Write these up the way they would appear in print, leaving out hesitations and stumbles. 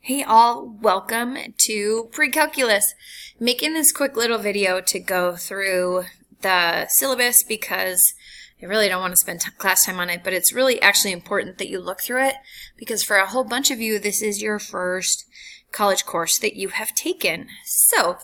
Hey all, welcome to Pre-Calculus. Making this quick little video to go through the syllabus because I really don't want to spend class time on it, but it's really actually important that you look through it because for a whole bunch of you, this is your first college course that you have taken. So,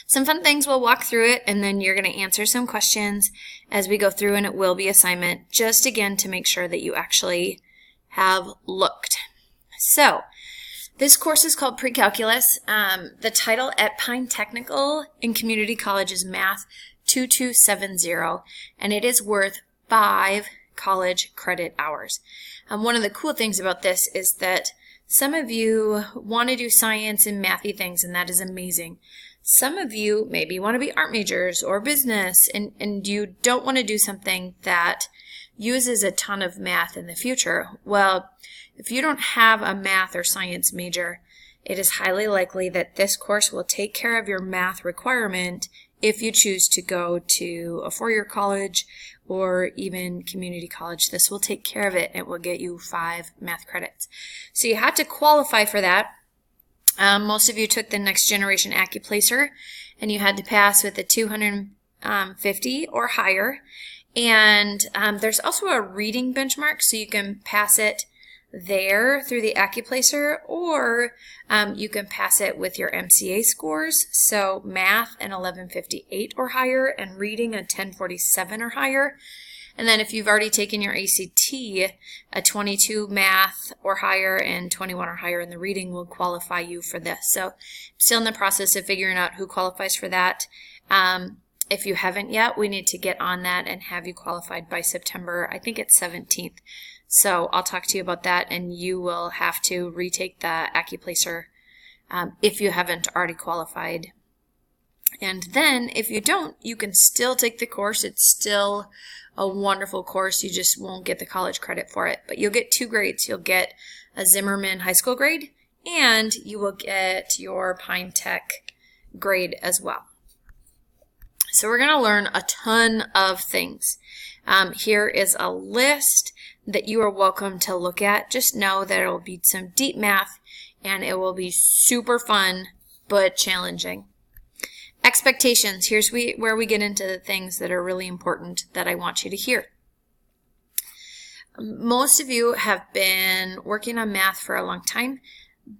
some fun things, we'll walk through it and then you're going to answer some questions as we go through, and it will be assignment just again to make sure that you actually have looked. So, this course is called Pre-Calculus. The title at Pine Technical and Community College is Math 2270, and it is worth 5 college credit hours. One of the cool things about this is that some of you want to do science and mathy things, and that is amazing. Some of you maybe want to be art majors or business, and you don't want to do something that uses a ton of math in the future. Well, if you don't have a math or science major, it is highly likely that this course will take care of your math requirement if you choose to go to a four-year college or even community college. This will take care of it. It will get you 5 math credits. So you had to qualify for that. Most of you took the Next Generation AccuPlacer, and you had to pass with a 250 or higher. And there's also a reading benchmark, so you can pass it there through the AccuPlacer, or you can pass it with your MCA scores. So math an 1158 or higher, and reading a 1047 or higher. And then if you've already taken your ACT, a 22 math or higher and 21 or higher in the reading will qualify you for this. So I'm still in the process of figuring out who qualifies for that. If you haven't yet, we need to get on that and have you qualified by September, I think it's 17th. So I'll talk to you about that, and you will have to retake the AccuPlacer if you haven't already qualified. And then if you don't, you can still take the course. It's still a wonderful course. You just won't get the college credit for it. But you'll get 2 grades. You'll get a Zimmerman high school grade, and you will get your Pine Tech grade as well. So we're going to learn a ton of things. Here is a list that you are welcome to look at. Just know that it will be some deep math, and it will be super fun but challenging. Expectations. Here's where we get into the things that are really important that I want you to hear. Most of you have been working on math for a long time.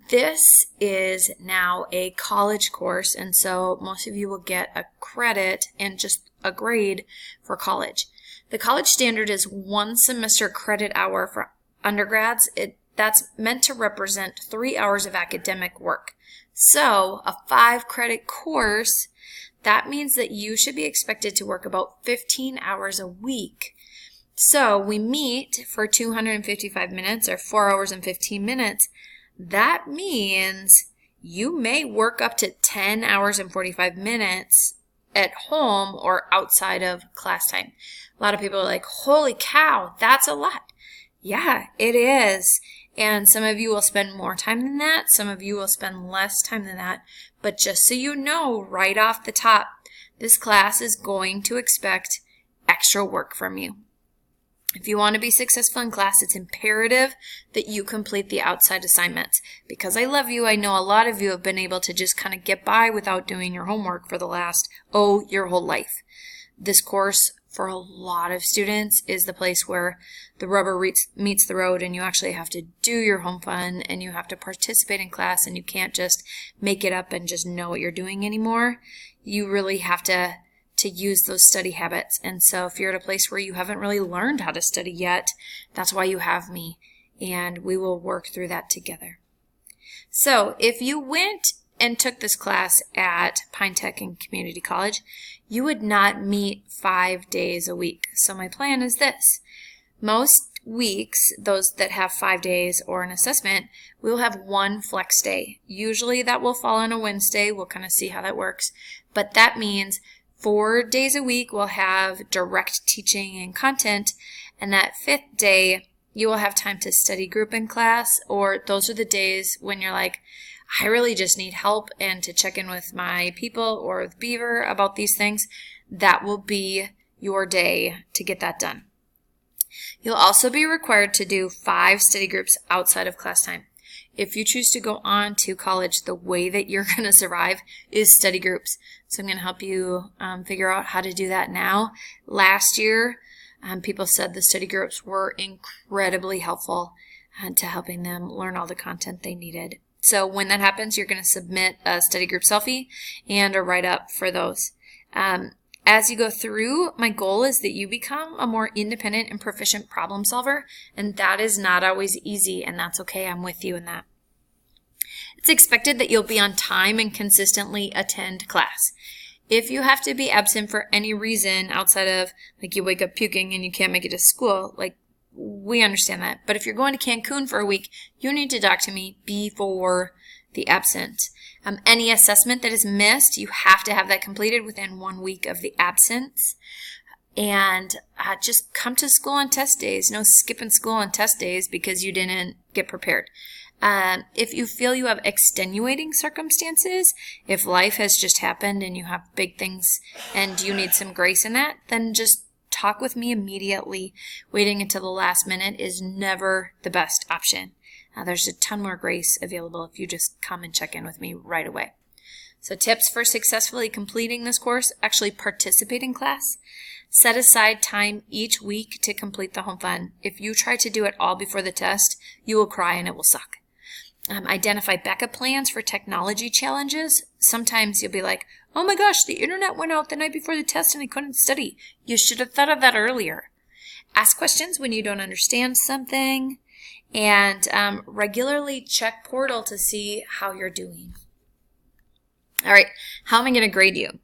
This is now a college course, and so most of you will get a credit and just a grade for college. The college standard is 1 semester credit hour for undergrads. That's meant to represent 3 hours of academic work. So a 5 credit course, that means that you should be expected to work about 15 hours a week. So we meet for 255 minutes or 4 hours and 15 minutes. That means you may work up to 10 hours and 45 minutes at home or outside of class time. A lot of people are like, holy cow, that's a lot. Yeah, it is. And some of you will spend more time than that. Some of you will spend less time than that. But just so you know, right off the top, this class is going to expect extra work from you. If you want to be successful in class, it's imperative that you complete the outside assignments. Because I love you, I know a lot of you have been able to just kind of get by without doing your homework for the last, your whole life. This course, for a lot of students, is the place where the rubber meets the road, and you actually have to do your home fun, and you have to participate in class, and you can't just make it up and just know what you're doing anymore. You really have to use those study habits. And so if you're at a place where you haven't really learned how to study yet, that's why you have me, and we will work through that together. So if you went and took this class at Pine Tech and Community College, you would not meet 5 days a week. So my plan is this. Most weeks, those that have 5 days or an assessment, we'll have 1 flex day. Usually that will fall on a Wednesday. We'll kind of see how that works. But that means 4 days a week we'll have direct teaching and content, and that 5th day you will have time to study group in class, or those are the days when you're like, I really just need help and to check in with my people or with Beaver about these things. That will be your day to get that done. You'll also be required to do 5 study groups outside of class time. if you choose to go on to college, the way that you're going to survive is study groups. So I'm going to help you figure out how to do that now. Last year, people said the study groups were incredibly helpful to helping them learn all the content they needed. So when that happens, you're going to submit a study group selfie and a write-up for those. As you go through, my goal is that you become a more independent and proficient problem solver, and that is not always easy, and that's okay. I'm with you in that. It's expected that you'll be on time and consistently attend class. If you have to be absent for any reason outside of, like, you wake up puking and you can't make it to school, like, we understand that. But if you're going to Cancun for a week, you need to talk to me before the absence. Any assessment that is missed, you have to have that completed within 1 week of the absence. And just come to school on test days. No skipping school on test days because you didn't get prepared. If you feel you have extenuating circumstances, if life has just happened and you have big things and you need some grace in that, then just talk with me immediately. Waiting until the last minute is never the best option. There's a ton more grace available if you just come and check in with me right away. So tips for successfully completing this course: actually participate in class. Set aside time each week to complete the home fun. If you try to do it all before the test, you will cry and it will suck. Identify backup plans for technology challenges. Sometimes you'll be like, oh my gosh, the internet went out the night before the test and I couldn't study. You should have thought of that earlier. Ask questions when you don't understand something. And regularly check Portal to see how you're doing. All right, how am I going to grade you?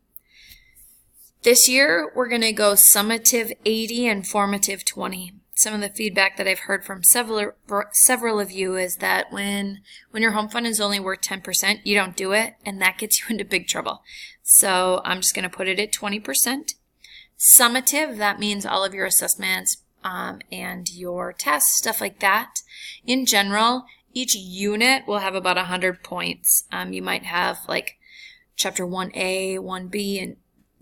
This year, we're going to go summative 80 and formative 20. Some of the feedback that I've heard from several of you is that when your home fund is only worth 10%, you don't do it, and that gets you into big trouble. So I'm just going to put it at 20%. Summative, that means all of your assessments, and your tests, stuff like that. In general, each unit will have about 100 points. You might have like chapter 1A, 1B, and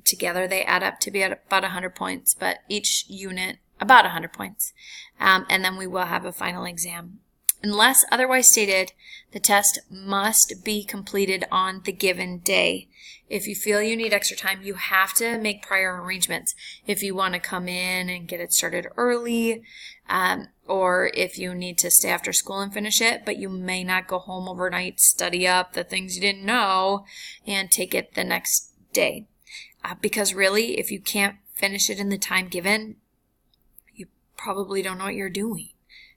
together they add up to be at about 100 points, but each unit about 100 points. And then we will have a final exam. Unless otherwise stated, the test must be completed on the given day. If you feel you need extra time, you have to make prior arrangements. If you want to come in and get it started early, or if you need to stay after school and finish it, but you may not go home overnight, study up the things you didn't know, and take it the next day. Because really, if you can't finish it in the time given, you probably don't know what you're doing.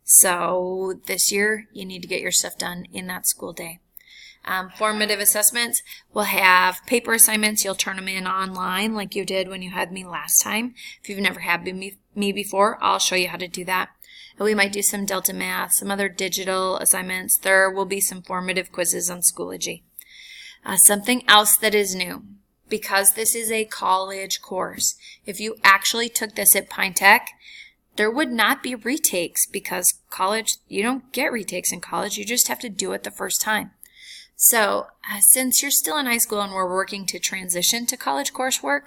So this year, you need to get your stuff done in that school day. Formative assessments will have paper assignments. You'll turn them in online like you did when you had me last time. If you've never had me before, I'll show you how to do that. And we might do some Delta Math, some other digital assignments. There will be some formative quizzes on Schoology. Something else that is new, because this is a college course, if you actually took this at Pine Tech, there would not be retakes, because college, you don't get retakes in college. You just have to do it the first time. So since you're still in high school and we're working to transition to college coursework,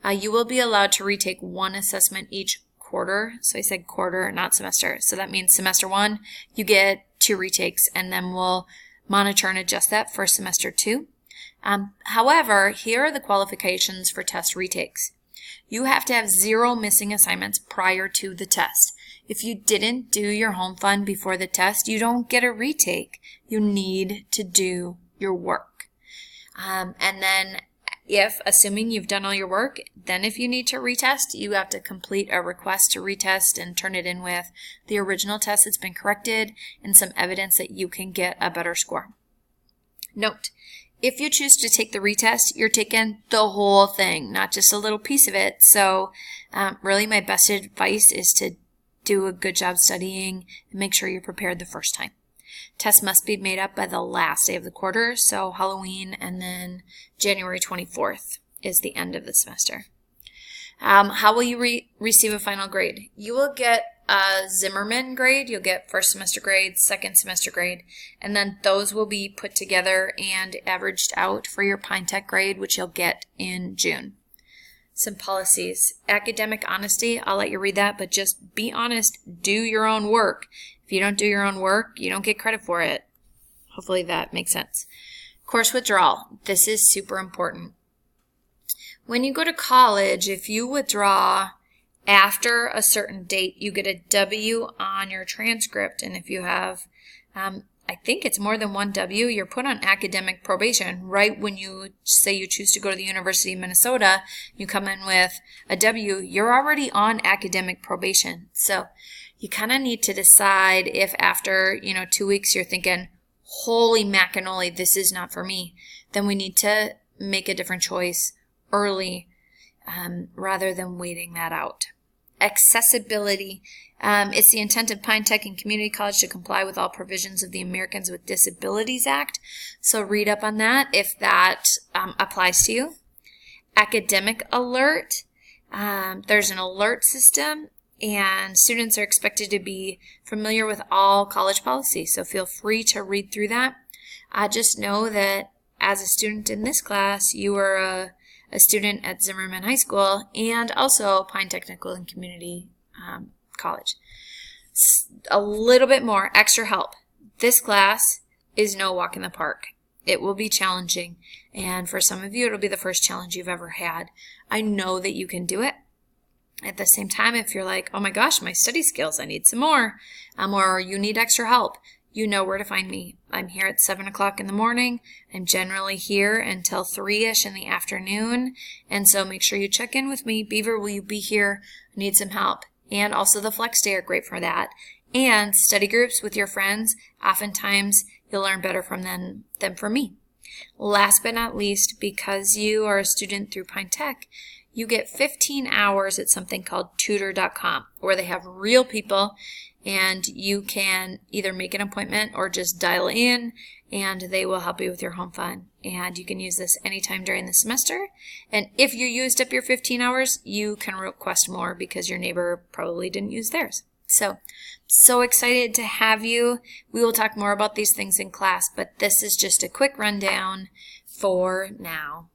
you will be allowed to retake one assessment each quarter. So I said quarter, not semester. So that means semester 1, you get 2 retakes, and then we'll monitor and adjust that for semester 2. However, here are the qualifications for test retakes. You have to have 0 missing assignments prior to the test. If you didn't do your home fund before the test, you don't get a retake. You need to do your work. And then assuming you've done all your work, then if you need to retest, you have to complete a request to retest and turn it in with the original test that's been corrected and some evidence that you can get a better score. Note, if you choose to take the retest, you're taking the whole thing, not just a little piece of it. So really my best advice is to do a good job studying and make sure you're prepared the first time. Tests must be made up by the last day of the quarter, so Halloween, and then January 24th is the end of the semester. How will you receive a final grade? You will get a Zimmerman grade. You'll get first semester grade, second semester grade, and then those will be put together and averaged out for your Pine Tech grade, which you'll get in June. Some policies. Academic honesty, I'll let you read that, but just be honest. Do your own work. If you don't do your own work, you don't get credit for it. Hopefully that makes sense. Course withdrawal. This is super important. When you go to college, if you withdraw after a certain date, you get a W on your transcript. And if you have, I think it's more than one W, you're put on academic probation. Right when you say you choose to go to the University of Minnesota, you come in with a W, you're already on academic probation. So you kind of need to decide if after, 2 weeks you're thinking, holy macanoli, this is not for me, then we need to make a different choice early rather than waiting that out. Accessibility. It's the intent of Pine Tech and Community College to comply with all provisions of the Americans with Disabilities Act. So read up on that if that applies to you. Academic alert. There's an alert system, and students are expected to be familiar with all college policies. So feel free to read through that. Just know that as a student in this class, you are a student at Zimmerman High School and also Pine Technical and Community College. A little bit more extra help. This class is no walk in the park. It will be challenging, and for some of you, it'll be the first challenge you've ever had. I know that you can do it. At the same time, if you're like, oh my gosh, my study skills, I need some more, or you need extra help, you know where to find me. I'm here at 7 o'clock in the morning. I'm generally here until 3-ish in the afternoon. And so make sure you check in with me. Beaver, will you be here? I need some help. And also the Flex Day are great for that. And study groups with your friends. Oftentimes you'll learn better from them than from me. Last but not least, because you are a student through Pine Tech, you get 15 hours at something called tutor.com, where they have real people, and you can either make an appointment or just dial in, and they will help you with your home fund. And you can use this anytime during the semester. And if you used up your 15 hours, you can request more because your neighbor probably didn't use theirs. So excited to have you. We will talk more about these things in class, but this is just a quick rundown for now.